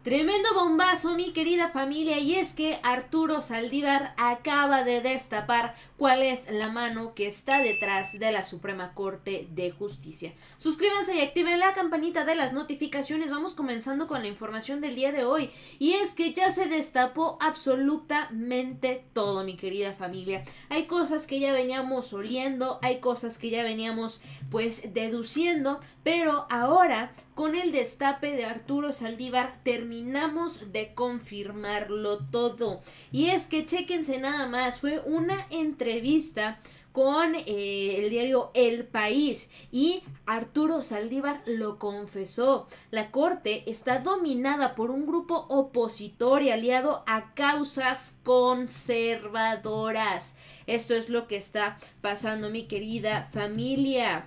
Tremendo bombazo, mi querida familia, y es que Arturo Saldívar acaba de destapar cuál es la mano que está detrás de la Suprema Corte de Justicia. Suscríbanse y activen la campanita de las notificaciones. Vamos comenzando con la información del día de hoy, y es que ya se destapó absolutamente todo, mi querida familia. Hay cosas que ya veníamos oliendo, hay cosas que ya veníamos pues deduciendo, pero ahora con el destape de Arturo Saldívar terminamos de confirmarlo todo. Y es que chéquense nada más, fue una entrevista con el diario El País y Arturo Saldívar lo confesó. La corte está dominada por un grupo opositor y aliado a causas conservadoras. Esto es lo que está pasando, mi querida familia.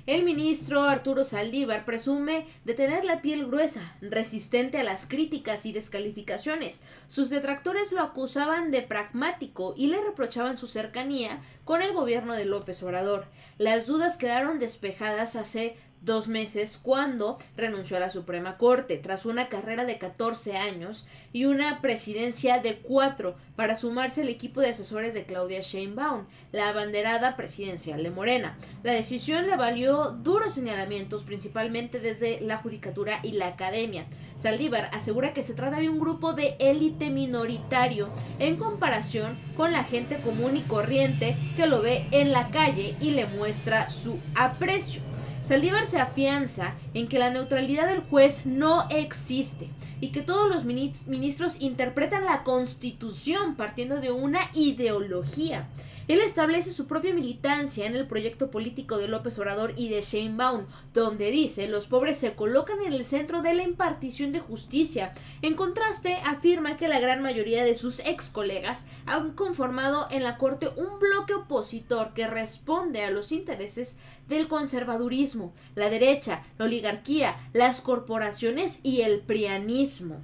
El ministro Arturo Saldívar presume de tener la piel gruesa, resistente a las críticas y descalificaciones. Sus detractores lo acusaban de pragmático y le reprochaban su cercanía con el gobierno de López Obrador. Las dudas quedaron despejadas hace 2 meses cuando renunció a la Suprema Corte tras una carrera de 14 años y una presidencia de 4 para sumarse al equipo de asesores de Claudia Sheinbaum, la abanderada presidencial de Morena. La decisión le valió duros señalamientos, principalmente desde la judicatura y la academia. Saldívar asegura que se trata de un grupo de élite minoritario en comparación con la gente común y corriente que lo ve en la calle y le muestra su aprecio. Saldívar se afianza en que la neutralidad del juez no existe y que todos los ministros interpretan la Constitución partiendo de una ideología. Él establece su propia militancia en el proyecto político de López Obrador y de Sheinbaum, donde dice los pobres se colocan en el centro de la impartición de justicia. En contraste, afirma que la gran mayoría de sus ex colegas han conformado en la Corte un bloque opositor que responde a los intereses del conservadurismo, la derecha, la oligarquía, las corporaciones y el prianismo.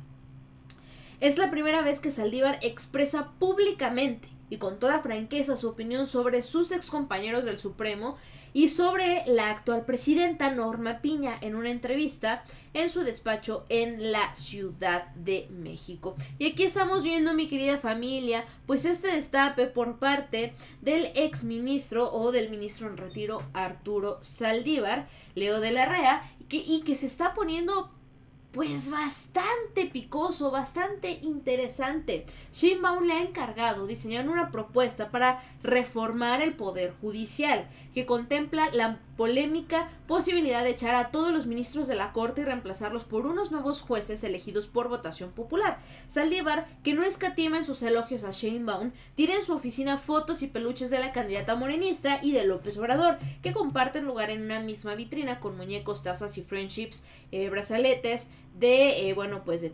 Es la primera vez que Saldívar expresa públicamente y con toda franqueza su opinión sobre sus excompañeros del Supremo y sobre la actual presidenta Norma Piña en una entrevista en su despacho en la Ciudad de México. Y aquí estamos viendo, mi querida familia, pues este destape por parte del exministro o del ministro en retiro Arturo Saldívar, Leo de la Rea, y que se está poniendo pues bastante picoso, bastante interesante. Sheinbaum le ha encargado diseñar una propuesta para reformar el Poder Judicial, que contempla la polémica posibilidad de echar a todos los ministros de la Corte y reemplazarlos por unos nuevos jueces elegidos por votación popular. Saldívar, que no escatima en sus elogios a Sheinbaum, tiene en su oficina fotos y peluches de la candidata morenista y de López Obrador, que comparten lugar en una misma vitrina con muñecos, tazas y friendships, brazaletes de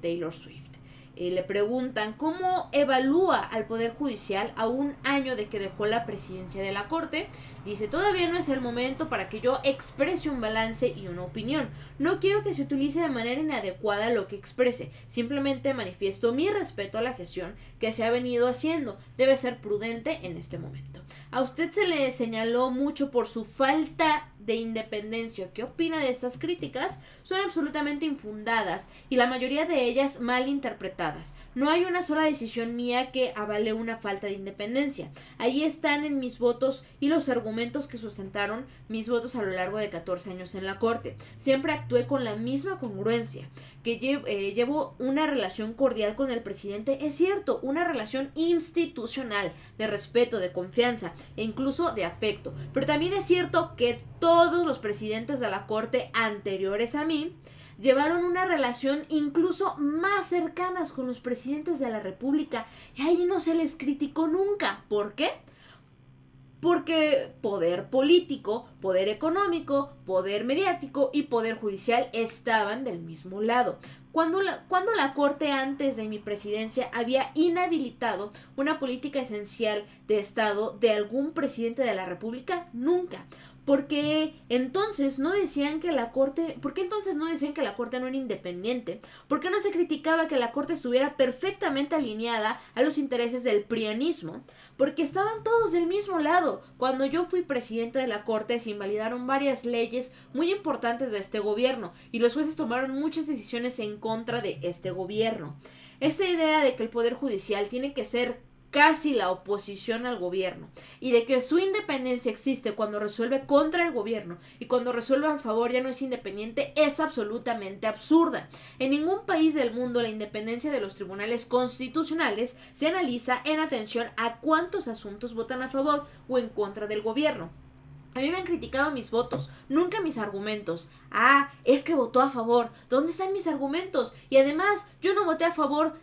Taylor Swift. Le preguntan cómo evalúa al Poder Judicial a un año de que dejó la presidencia de la Corte. Dice, todavía no es el momento para que yo exprese un balance y una opinión. No quiero que se utilice de manera inadecuada lo que exprese. Simplemente manifiesto mi respeto a la gestión que se ha venido haciendo. Debe ser prudente en este momento. A usted se le señaló mucho por su falta de independencia. ¿Qué opina de estas críticas? Son absolutamente infundadas y la mayoría de ellas mal interpretadas. No hay una sola decisión mía que avale una falta de independencia. Allí están en mis votos y los argumentos que sustentaron mis votos a lo largo de 14 años en la Corte. Siempre actué con la misma congruencia. Que llevo una relación cordial con el presidente, es cierto, una relación institucional, de respeto, de confianza e incluso de afecto, pero también es cierto que todos los presidentes de la Corte anteriores a mí llevaron una relación incluso más cercanas con los presidentes de la República y ahí no se les criticó nunca. ¿Por qué? Porque poder político, poder económico, poder mediático y poder judicial estaban del mismo lado. Cuando la Corte antes de mi presidencia había inhabilitado una política esencial de Estado de algún presidente de la República, nunca. porque entonces no decían que la Corte, ¿por qué entonces no decían que la Corte no era independiente? ¿Por qué no se criticaba que la Corte estuviera perfectamente alineada a los intereses del prianismo? Porque estaban todos del mismo lado. Cuando yo fui presidente de la Corte se invalidaron varias leyes muy importantes de este gobierno y los jueces tomaron muchas decisiones en contra de este gobierno. Esta idea de que el Poder Judicial tiene que ser casi la oposición al gobierno y de que su independencia existe cuando resuelve contra el gobierno y cuando resuelve a favor ya no es independiente es absolutamente absurda. En ningún país del mundo la independencia de los tribunales constitucionales se analiza en atención a cuántos asuntos votan a favor o en contra del gobierno. A mí me han criticado mis votos, nunca mis argumentos. Es que votó a favor. ¿Dónde están mis argumentos? Y además, yo no voté a favor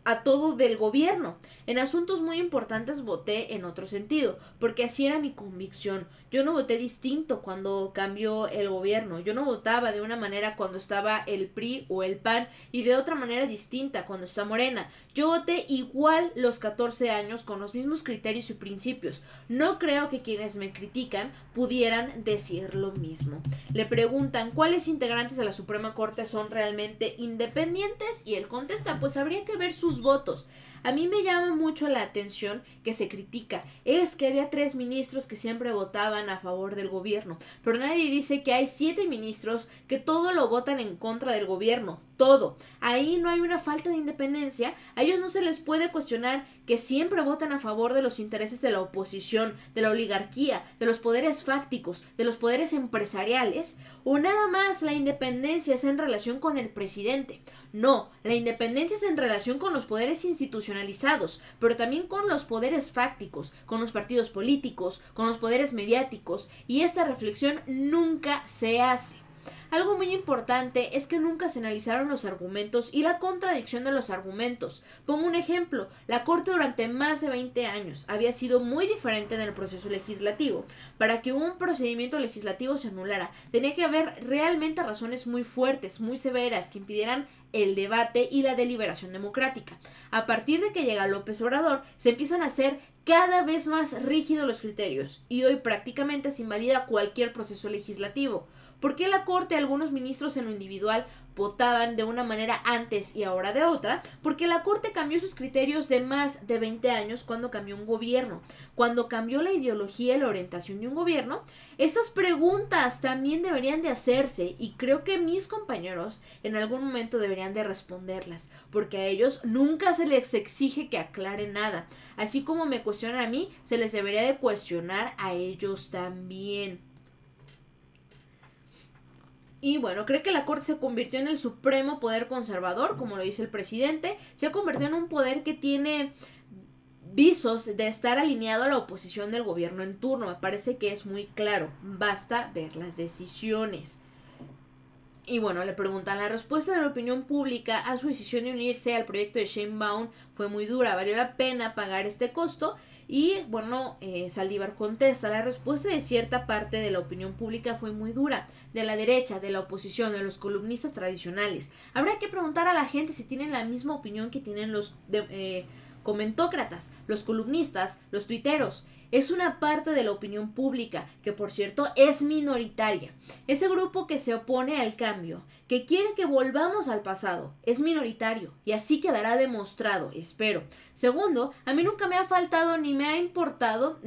a todo del gobierno. En asuntos muy importantes voté en otro sentido, porque así era mi convicción. Yo no voté distinto cuando cambió el gobierno. Yo no votaba de una manera cuando estaba el PRI o el PAN y de otra manera distinta cuando está Morena. Yo voté igual los 14 años con los mismos criterios y principios. No creo que quienes me critican pudieran decir lo mismo. Le preguntan cuáles integrantes de la Suprema Corte son realmente independientes y él contesta, pues habría que ver sus votos. A mí me llama mucho la atención que se critica. Es que había 3 ministros que siempre votaban a favor del gobierno, pero nadie dice que hay 7 ministros que todo lo votan en contra del gobierno. Todo. Ahí no hay una falta de independencia. A ellos no se les puede cuestionar que siempre votan a favor de los intereses de la oposición, de la oligarquía, de los poderes fácticos, de los poderes empresariales, o nada más la independencia es en relación con el presidente. No, la independencia es en relación con los poderes institucionalizados, pero también con los poderes fácticos, con los partidos políticos, con los poderes mediáticos, y esta reflexión nunca se hace. Algo muy importante es que nunca se analizaron los argumentos y la contradicción de los argumentos. Pongo un ejemplo, la Corte durante más de 20 años había sido muy diferente en el proceso legislativo. Para que un procedimiento legislativo se anulara, tenía que haber realmente razones muy fuertes, muy severas, que impidieran el debate y la deliberación democrática. A partir de que llega López Obrador, se empiezan a hacer cada vez más rígidos los criterios y hoy prácticamente se invalida cualquier proceso legislativo. ¿Por qué la Corte, algunos ministros en lo individual votaban de una manera antes y ahora de otra? Porque la Corte cambió sus criterios de más de 20 años cuando cambió un gobierno. Cuando cambió la ideología y la orientación de un gobierno, estas preguntas también deberían de hacerse y creo que mis compañeros en algún momento deberían de responderlas, porque a ellos nunca se les exige que aclaren nada. Así como me cuestionan a mí, se les debería de cuestionar a ellos también. Y bueno, cree que la Corte se convirtió en el supremo poder conservador, como lo dice el presidente. Se ha convertido en un poder que tiene visos de estar alineado a la oposición del gobierno en turno. Me parece que es muy claro. Basta ver las decisiones. Y bueno, le preguntan, la respuesta de la opinión pública a su decisión de unirse al proyecto de Sheinbaum fue muy dura. ¿Valió la pena pagar este costo? Y bueno, Saldívar contesta, la respuesta de cierta parte de la opinión pública fue muy dura, de la derecha, de la oposición, de los columnistas tradicionales. Habrá que preguntar a la gente si tienen la misma opinión que tienen los comentócratas, los columnistas, los tuiteros. Es una parte de la opinión pública, que por cierto es minoritaria. Ese grupo que se opone al cambio, que quiere que volvamos al pasado, es minoritario y así quedará demostrado, espero. Segundo, a mí nunca me ha afectado ni me ha importado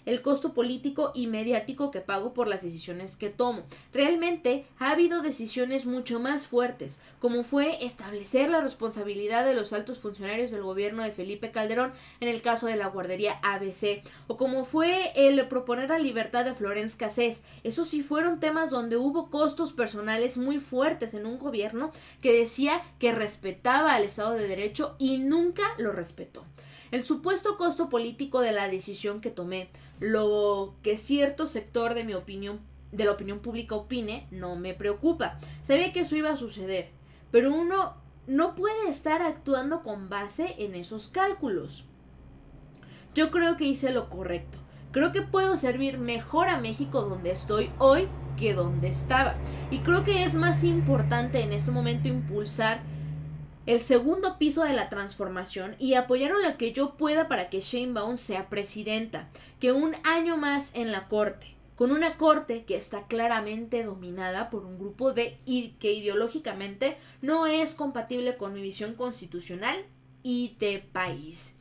el costo político y mediático que pago por las decisiones que tomo. Realmente ha habido decisiones mucho más fuertes, como fue establecer la responsabilidad de los altos funcionarios del gobierno de Felipe Calderón en el caso de la guardería ABC, o como fue el proponer la libertad de Florence Cassés. Esos sí fueron temas donde hubo costos personales muy fuertes en un gobierno que decía que respetaba al Estado de Derecho y nunca lo respetó. El supuesto costo político de la decisión que tomé, lo que cierto sector de la opinión pública opine, no me preocupa. Sabía que eso iba a suceder, pero uno no puede estar actuando con base en esos cálculos. Yo creo que hice lo correcto. Creo que puedo servir mejor a México donde estoy hoy que donde estaba. Y creo que es más importante en este momento impulsar el segundo piso de la transformación y apoyaron lo que yo pueda para que Sheinbaum sea presidenta, que un año más en la corte, con una corte que está claramente dominada por un grupo que ideológicamente no es compatible con mi visión constitucional y de país.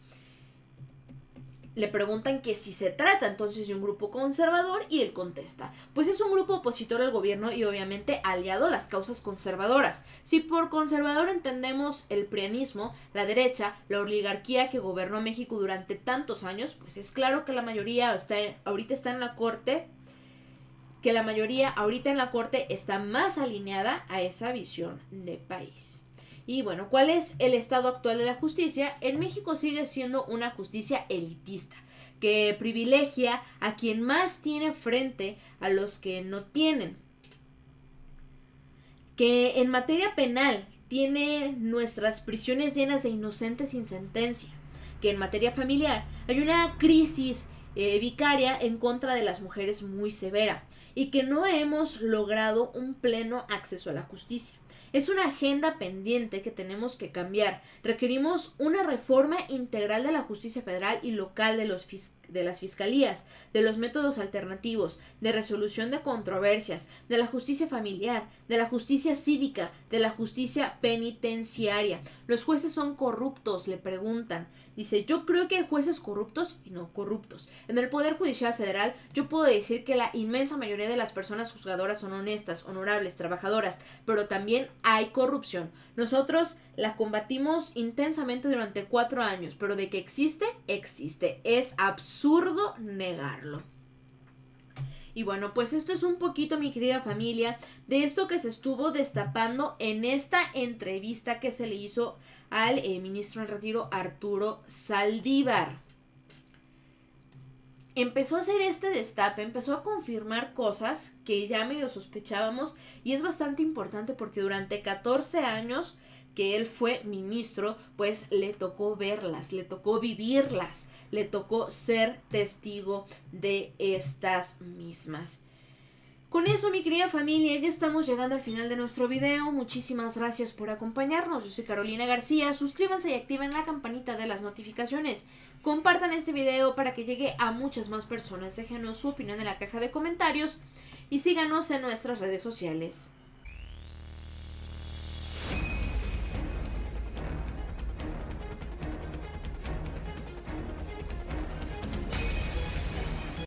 Le preguntan que si se trata entonces de un grupo conservador y él contesta, pues es un grupo opositor al gobierno y obviamente aliado a las causas conservadoras. Si por conservador entendemos el prianismo, la derecha, la oligarquía que gobernó México durante tantos años, pues es claro que la mayoría ahorita está en la corte, está más alineada a esa visión de país. Y bueno, ¿cuál es el estado actual de la justicia? En México sigue siendo una justicia elitista, que privilegia a quien más tiene frente a los que no tienen. Que en materia penal tiene nuestras prisiones llenas de inocentes sin sentencia. Que en materia familiar hay una crisis vicaria en contra de las mujeres muy severa. Y que no hemos logrado un pleno acceso a la justicia. Es una agenda pendiente que tenemos que cambiar. Requerimos una reforma integral de la justicia federal y local de las fiscalías, de los métodos alternativos, de resolución de controversias, de la justicia familiar, de la justicia cívica, de la justicia penitenciaria. Los jueces son corruptos, le preguntan. Dice, yo creo que hay jueces corruptos y no corruptos. En el Poder Judicial Federal yo puedo decir que la inmensa mayoría de las personas juzgadoras son honestas, honorables, trabajadoras, pero también hay corrupción. Nosotros la combatimos intensamente durante 4 años, pero de que existe, existe. Es absurdo negarlo. Y bueno, pues esto es un poquito, mi querida familia, de esto que se estuvo destapando en esta entrevista que se le hizo al ministro en retiro Arturo Saldívar. Empezó a hacer este destape, empezó a confirmar cosas que ya medio sospechábamos y es bastante importante porque durante 14 años que él fue ministro, pues le tocó verlas, le tocó vivirlas, le tocó ser testigo de estas mismas. Con eso, mi querida familia, ya estamos llegando al final de nuestro video. Muchísimas gracias por acompañarnos. Yo soy Carolina García. Suscríbanse y activen la campanita de las notificaciones. Compartan este video para que llegue a muchas más personas. Déjenos su opinión en la caja de comentarios y síganos en nuestras redes sociales.